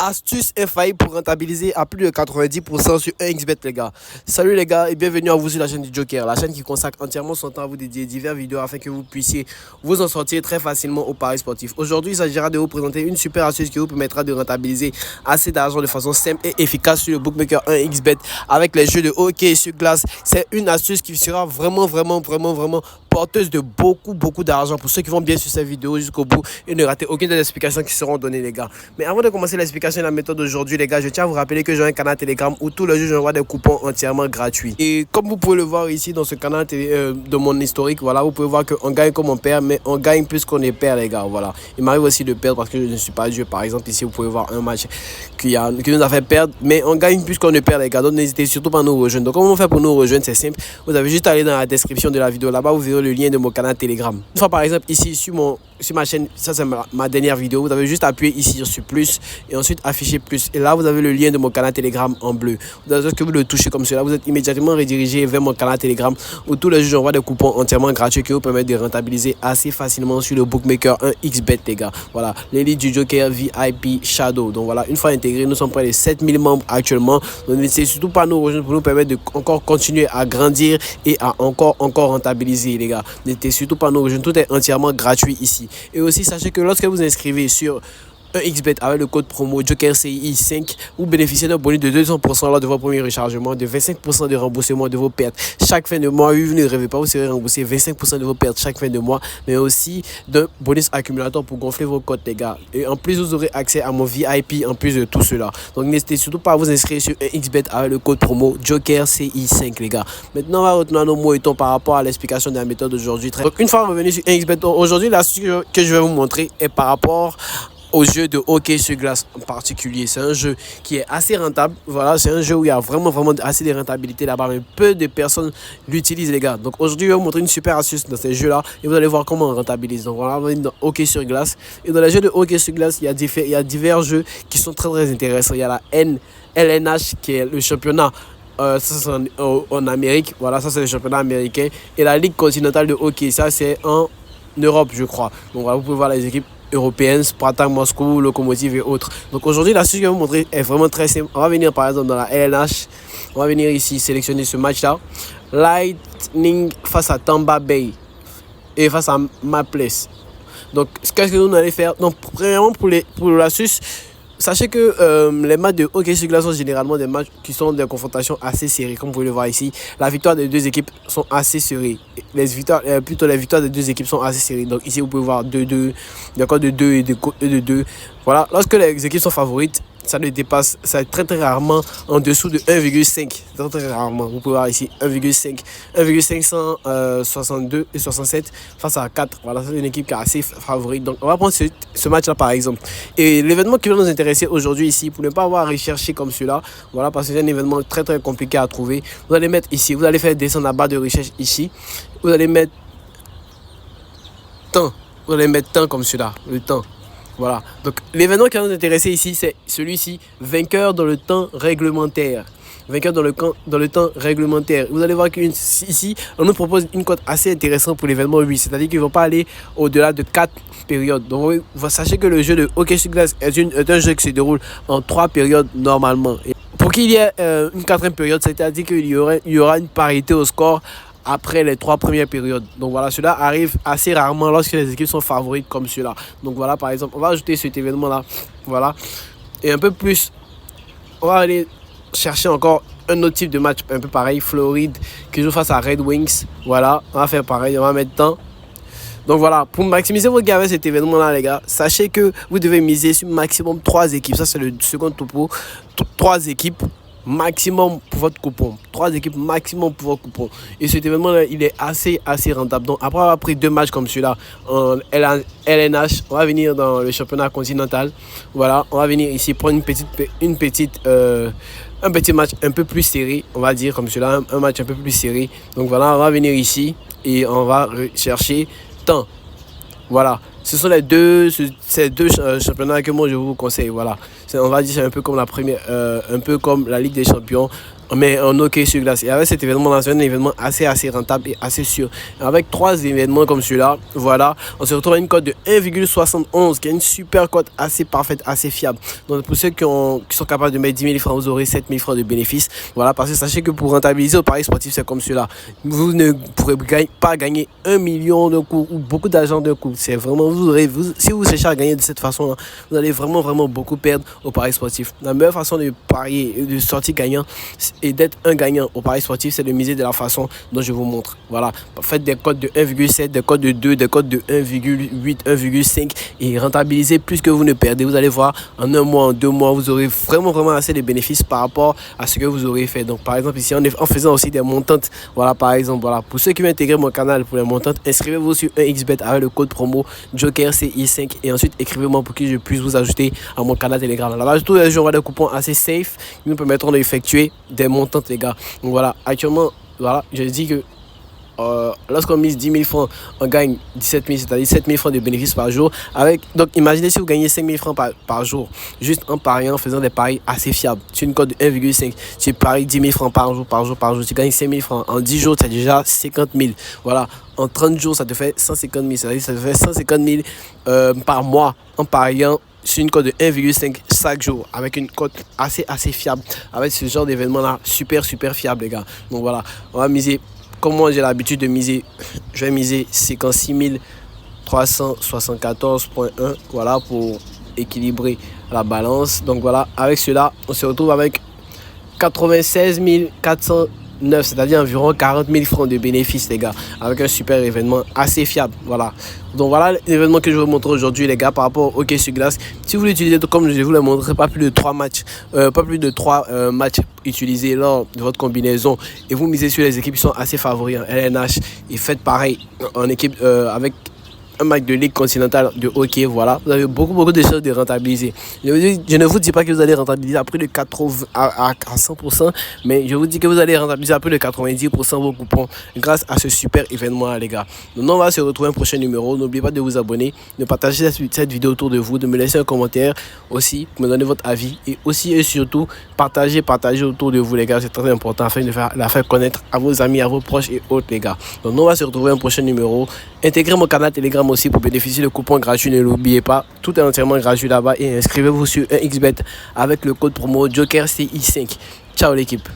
Astuce infaillible pour rentabiliser à plus de 90% sur 1xBet les gars. Salut les gars et bienvenue à vous sur la chaîne du Joker, la chaîne qui consacre entièrement son temps à vous dédier diverses vidéos afin que vous puissiez vous en sortir très facilement au paris sportif. Aujourd'hui, il s'agira de vous présenter une super astuce qui vous permettra de rentabiliser assez d'argent de façon simple et efficace sur le bookmaker 1xBet avec les jeux de hockey sur glace. C'est une astuce qui sera vraiment porteuse de beaucoup d'argent pour ceux qui vont bien sur cette vidéo jusqu'au bout et ne ratez aucune des explications qui seront données les gars. Mais avant de commencer l'explication de la méthode d'aujourd'hui les gars, je tiens à vous rappeler que j'ai un canal Telegram où tous les jours j'envoie des coupons entièrement gratuits. Et comme vous pouvez le voir ici dans ce canal de mon historique, voilà, vous pouvez voir qu'on gagne comme on perd, mais on gagne plus qu'on ne perd les gars, voilà. Il m'arrive aussi de perdre parce que je ne suis pas joué. Par exemple ici vous pouvez voir un match qui nous a fait perdre, mais on gagne plus qu'on ne perd les gars. Donc n'hésitez surtout pas à nous rejoindre. Donc comment on fait pour nous rejoindre? C'est simple, vous avez juste à aller dans la description de la vidéo, là-bas vous verrez le lien de mon canal Telegram. Une fois par exemple ici sur ma chaîne, ça c'est ma dernière vidéo, vous avez juste appuyé ici sur plus et ensuite afficher plus, et là vous avez le lien de mon canal Telegram en bleu. Lorsque vous le touchez comme cela, vous êtes immédiatement redirigé vers mon canal Telegram où tous les jours j'envoie des coupons entièrement gratuits qui vous permettent de rentabiliser assez facilement sur le bookmaker 1xBet les gars. Voilà, l'élite du Joker VIP Shadow. Donc voilà, une fois intégré, nous sommes près de 7000 membres actuellement. Donc n'hésitez surtout pas à nous rejoindre pour nous permettre de encore continuer à grandir et à encore rentabiliser les gars. N'hésitez surtout pas à nous rejoindre, tout est entièrement gratuit ici. Et aussi sachez que lorsque vous inscrivez sur 1xBet avec le code promo JokerCI5, vous bénéficiez d'un bonus de 200% lors de votre premier rechargement, de 25% de remboursement de vos pertes chaque fin de mois. Oui, vous ne rêvez pas, vous serez remboursé 25% de vos pertes chaque fin de mois, mais aussi d'un bonus accumulateur pour gonfler vos cotes les gars. Et en plus, vous aurez accès à mon VIP en plus de tout cela. Donc n'hésitez surtout pas à vous inscrire sur 1xBet avec le code promo JokerCI5 les gars. Maintenant, on va retourner à nos mots par rapport à l'explication de la méthode d'aujourd'hui. Donc une fois revenu sur 1xBet, aujourd'hui l'astuce que je vais vous montrer est par rapport au jeu de hockey sur glace en particulier. C'est un jeu qui est assez rentable. Voilà, c'est un jeu où il y a vraiment assez de rentabilité là-bas, mais peu de personnes l'utilisent les gars. Donc aujourd'hui, je vais vous montrer une super astuce dans ces jeux-là et vous allez voir comment on rentabilise. Donc voilà, on va dans hockey sur glace. Et dans les jeux de hockey sur glace, il y a divers jeux qui sont très intéressants. Il y a la LNH qui est le championnat ça c'est en Amérique. Voilà, ça c'est le championnat américain. Et la Ligue continentale de hockey, ça c'est en Europe je crois. Donc voilà, vous pouvez voir les équipes européennes, Spartak Moscou, Lokomotiv et autres. Donc aujourd'hui, l'astuce que je vais vous montrer est vraiment très simple. On va venir par exemple dans la LNH. On va venir ici sélectionner ce match-là. Lightning face à Tampa Bay et face à Maple. Donc qu'est-ce que nous allons faire? Donc premièrement pour l'astuce, sachez que les matchs de hockey sur glace sont généralement des matchs qui sont des confrontations assez serrées. Comme vous pouvez le voir ici, la victoire des deux équipes sont assez serrées. Les victoires des deux équipes sont assez serrées. Donc ici, vous pouvez voir 2-2, d'accord, de 2 et de 2. Voilà, lorsque les équipes sont favorites, ça ne dépasse, ça est très rarement en dessous de 1,5. Très rarement. Vous pouvez voir ici 1,562 et 67 face à 4. Voilà, c'est une équipe qui est assez favorite. Donc on va prendre ce match-là par exemple. Et l'événement qui va nous intéresser aujourd'hui ici, pour ne pas avoir à rechercher comme cela, voilà, parce que c'est un événement très compliqué à trouver. Vous allez mettre ici, vous allez faire descendre la barre de recherche ici. Vous allez mettre temps. Vous allez mettre temps comme cela, le temps. Voilà, donc l'événement qui va nous intéresser ici, c'est celui-ci, vainqueur dans le temps réglementaire. Vainqueur dans le temps réglementaire. Vous allez voir qu'ici, on nous propose une cote assez intéressante pour l'événement 8, c'est-à-dire qu'ils ne vont pas aller au-delà de 4 périodes. Donc, sachez que le jeu de hockey sur glace est un jeu qui se déroule en 3 périodes normalement. Et pour qu'il y ait une 4e période, c'est-à-dire qu'il y aura une parité au score après les 3 premières périodes. Donc voilà, cela arrive assez rarement lorsque les équipes sont favorites comme cela. Donc voilà, par exemple, on va ajouter cet événement là, voilà, et un peu plus, on va aller chercher encore un autre type de match un peu pareil, Floride qui joue face à Red Wings. Voilà, on va faire pareil, on va mettre temps. Donc voilà, pour maximiser votre gain avec cet événement là les gars, sachez que vous devez miser sur maximum 3 équipes. Ça c'est le second topo, 3 équipes maximum pour votre coupon. 3 équipes maximum pour votre coupon. Et cet événement là, il est assez rentable. Donc après avoir pris 2 matchs comme celui-là en LNH, on va venir dans le championnat continental. Voilà, on va venir ici prendre un petit match un peu plus serré, on va dire comme cela, un match un peu plus serré. Donc voilà, on va venir ici et on va chercher temps. Voilà, ce sont ces deux championnats que moi je vous conseille. Voilà, On va dire c'est un peu comme la première, un peu comme la Ligue des Champions, mais en hockey sur glace. Et avec cet événement-là, c'est un événement assez rentable et assez sûr. Avec 3 événements comme celui-là, voilà, on se retrouve à une cote de 1,71, qui est une super cote assez parfaite, assez fiable. Donc pour ceux qui sont capables de mettre 10 000 francs, vous aurez 7 000 francs de bénéfices. Voilà, parce que sachez que pour rentabiliser au pari sportif, c'est comme celui-là. Vous ne pourrez pas gagner 1 million d'un coup ou beaucoup d'argent d'un coup. C'est vraiment, si vous cherchez à gagner de cette façon-là, vous allez vraiment beaucoup perdre au pari sportif. La meilleure façon de parier et de sortir gagnant et d'être un gagnant au pari sportif, c'est de miser de la façon dont je vous montre. Voilà, faites des cotes de 1,7, des cotes de 2, des cotes de 1,8, 1,5 et rentabilisez plus que vous ne perdez. Vous allez voir, en 1 mois, en 2 mois, vous aurez vraiment assez de bénéfices par rapport à ce que vous aurez fait. Donc par exemple ici, en faisant aussi des montantes, voilà, par exemple, voilà, pour ceux qui veulent intégrer mon canal pour les montantes, inscrivez-vous sur 1xBet avec le code promo JOKERCI5 et ensuite écrivez-moi pour que je puisse vous ajouter à mon canal Telegram. Là-bas, tous les jours, on a des coupons assez safe qui nous permettront d'effectuer des montantes, les gars. Donc voilà, actuellement, voilà, je dis que lorsqu'on mise 10 000 francs, on gagne 17 000, c'est-à-dire 7 000 francs de bénéfices par jour. Donc imaginez si vous gagnez 5 000 francs par jour, juste en pariant, en faisant des paris assez fiables. Sur une cote de 1,5, tu paries 10 000 francs par jour, tu gagnes 5 000 francs. En 10 jours, tu as déjà 50 000. Voilà, en 30 jours, ça te fait 150 000, c'est-à-dire ça te fait 150 000 par mois en pariant sur une cote de 1,5 chaque jour, avec une cote assez fiable, avec ce genre d'événement là super fiable, les gars. Donc voilà, on va miser comme moi j'ai l'habitude de miser. Je vais miser 56 374,1, voilà, pour équilibrer la balance. Donc voilà, avec cela on se retrouve avec 96 409, c'est-à-dire environ 40 000 francs de bénéfices, les gars, avec un super événement assez fiable. Voilà, donc voilà l'événement que je vais vous montrer aujourd'hui, les gars, par rapport au hockey sur glace. Si vous l'utilisez comme je vous l'ai montré, pas plus de 3 matchs, matchs utilisés lors de votre combinaison, et vous misez sur les équipes qui sont assez favoris en LNH, et faites pareil en équipe avec un match de Ligue continentale de hockey, voilà, vous avez beaucoup de choses de rentabiliser. Je ne vous dis pas que vous allez rentabiliser à plus de 80 à 100%, mais je vous dis que vous allez rentabiliser à plus de 90% vos coupons grâce à ce super événement, les gars. Donc on va se retrouver un prochain numéro. N'oubliez pas de vous abonner, de partager cette vidéo autour de vous, de me laisser un commentaire aussi, de me donner votre avis, et aussi et surtout partager autour de vous, les gars. C'est très important afin de la faire connaître à vos amis, à vos proches et autres, les gars. Donc on va se retrouver un prochain numéro. Intégrez mon canal Telegram aussi pour bénéficier de coupons gratuits. Ne l'oubliez pas, tout est entièrement gratuit là-bas, et inscrivez-vous sur 1xBet avec le code promo JOKERCI5. Ciao l'équipe.